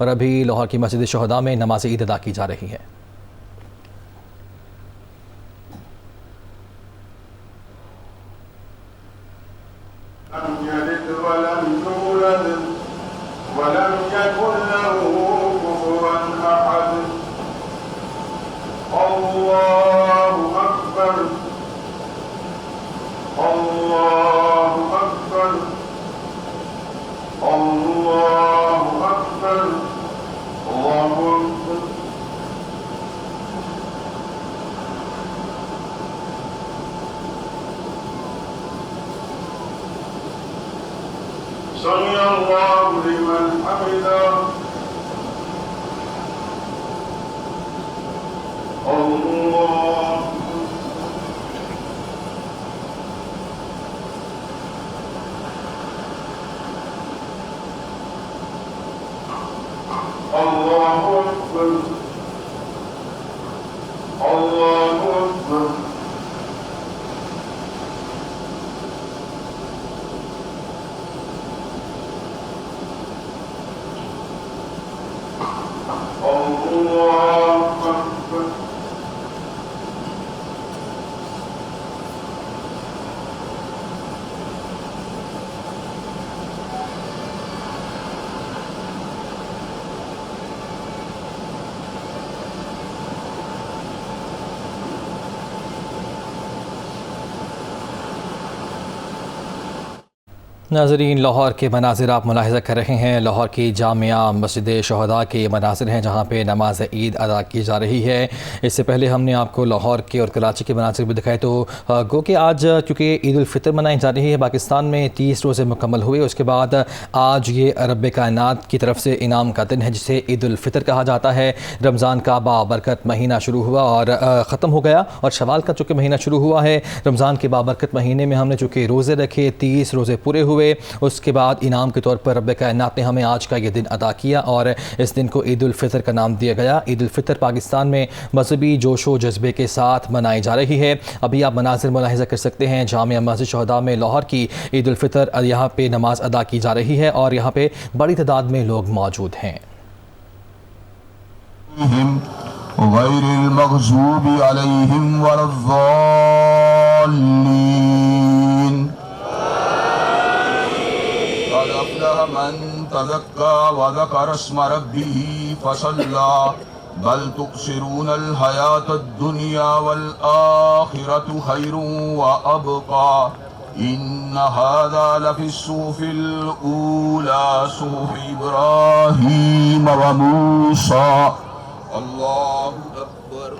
और अभी लाहौर की मस्जिद शहदा में नमाज ईद अदा की जा रही है। سمع الله لمن حمده الله الله أكبر الله أكبر नाज़रीन, लाहौर के मनाज़िर आप मुलाहिज़ा कर रहे हैं। लाहौर की जामिया मस्जिद शहदा के मनाज़िर हैं जहाँ पे नमाज ईद अदा की जा रही है। इससे पहले हमने आपको लाहौर के और कराची के मनाज़िर भी दिखाए। तो गो कि आज चूँकि ईद उल फ़ितर मनाई जा रही है, पाकिस्तान में 30 रोज़े मुकम्मल हुए। उसके बाद आज ये रब कायनात की तरफ से इनाम का दिन है जिसे ईद उल फ़ितर कहा जाता है। रमज़ान का बाबरकत महीना शुरू हुआ और ख़त्म हो गया, और शवाल का चूँकि महीना शुरू हुआ है। रमज़ान के बाबरकत महीने में हमने चूँकि रोज़े रखे, 30 रोज़े पूरे हुए। उसके बाद इनाम के तौर पर रब कायनात ने हमें आज का ये दिन अदा किया और इस दिन को ईद उल फ़ितर का नाम दिया गया। ईद उल फ़ितर पाकिस्तान में मजहबी जोशो जज्बे के साथ मनाई जा रही है। अभी आप मनाज़िर मुलाहिज़ा कर सकते हैं जामिया मस्जिद शहदा में लाहौर की ईद उल फ़ितर यहाँ पे नमाज अदा की जा रही है और यहाँ पे बड़ी तादाद में लोग मौजूद हैं। من تزكى وذكر اسم ربه فصلى بل تؤثرون الحياة الدنيا والآخرة خير وأبقى إن هذا لفي الصحف الأولى صحف إبراهيم وموسى الله أكبر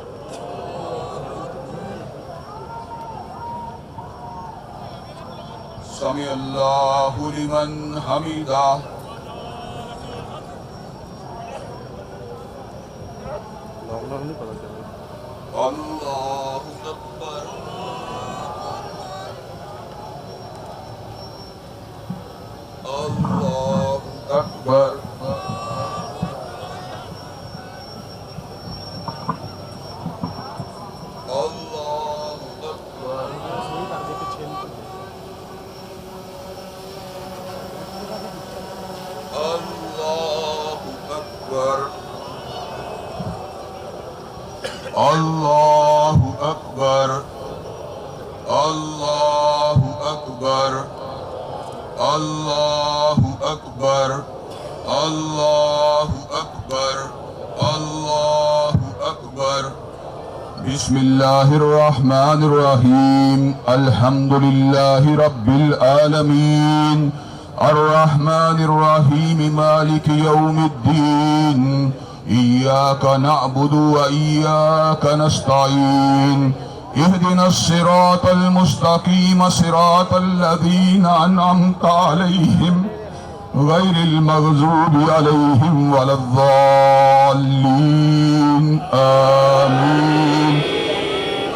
سمع الله لمن حمده الله أكبر الله أكبر الله أكبر الله أكبر الله أكبر الله أكبر الله أكبر بسم الله الرحمن الرحيم الحمد لله رب العالمين الرحمن الرحيم مالك يوم الدين إياك نعبد وإياك نستعين اهدنا الصراط المستقيم صراط الذين أنعمت عليهم غير المغضوب عليهم ولا الضالين آمين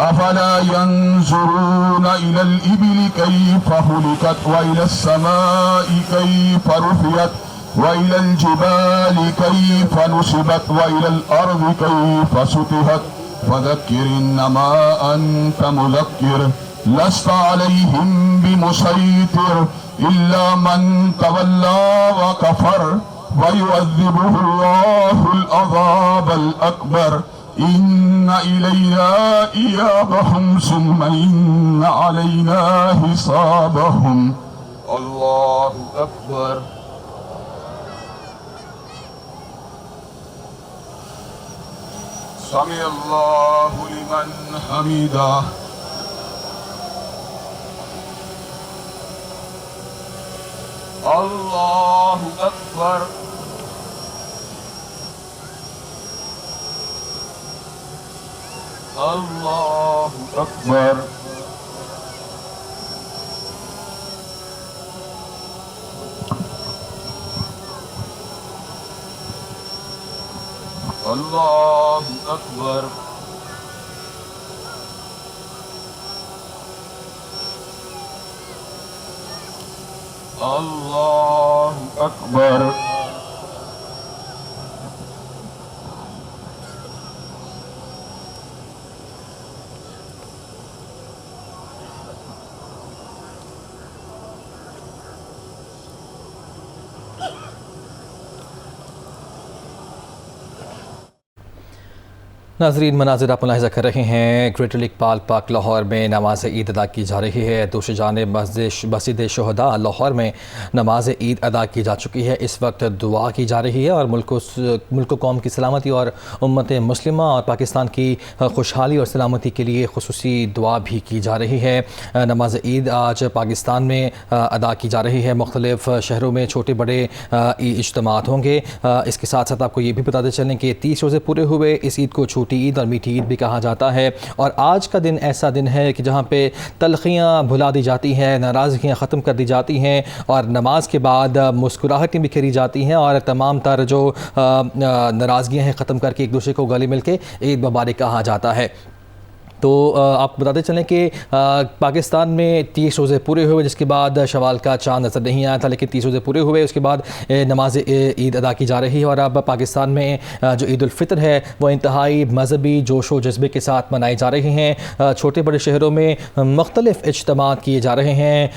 أفلا ينظرون إلى الإبل كيف خلقت وإلى السماء كيف رفعت وإلى الجبال كيف نصبت وإلى الأرض كيف سطحت فذكر إنما أنت مذكر لست عليهم بمسيطر إلا من تولى وكفر ويعذبه الله العذاب الأكبر إن إلينا إيابهم ثم إن علينا حسابهم الله أكبر سمع الله لمن حمده الله أكبر الله أكبر الله أكبر الله أكبر नाजरीन, मनाजिर आप मुलाहिज़ा कर रहे हैं ग्रेटर लीग पाल पाक लाहौर में नमाज ईद अदा की जा रही है। दूसरी जानिब मस्जिद शुहदा लाहौर में नमाज ईद अदा की जा चुकी है। इस वक्त दुआ की जा रही है और मुल्क कौम की सलामती और उम्मत मुस्लिमा और पाकिस्तान की खुशहाली और सलामती के लिए खुसूसी दुआ भी की जा रही है। नमाज ईद आज पाकिस्तान में अदा की जा रही है। मुख्तलिफ़ शहरों में छोटे बड़े इज्तिमात होंगे। इसके साथ साथ आपको ये भी बताते चलें कि 30 रोज़े पूरे हुए। इस ईद को छोटी ईद और मीठी ईद भी कहा जाता है। और आज का दिन ऐसा दिन है कि जहाँ पे तलखियाँ भुला दी जाती हैं, नाराज़गियाँ ख़त्म कर दी जाती हैं और नमाज के बाद मुस्कुराहटें बिखेरी जाती हैं और तमाम तर जो नाराज़गियाँ हैं ख़त्म करके एक दूसरे को गले मिल के ईद मुबारक कहा जाता है। तो आप बताते चलें कि पाकिस्तान में 30 रोज़े पूरे हुए, जिसके बाद शवाल का चाँद नज़र नहीं आया था, लेकिन 30 रोज़े पूरे हुए। उसके बाद नमाज ईद अदा की जा रही है और अब पाकिस्तान में जो ईद उल फितर है वो इंतहाई मजहबी जोश व जज्बे के साथ मनाई जा रही हैं। छोटे बड़े शहरों में मुख्तलिफ़ इज्तिमात किए जा रहे हैं।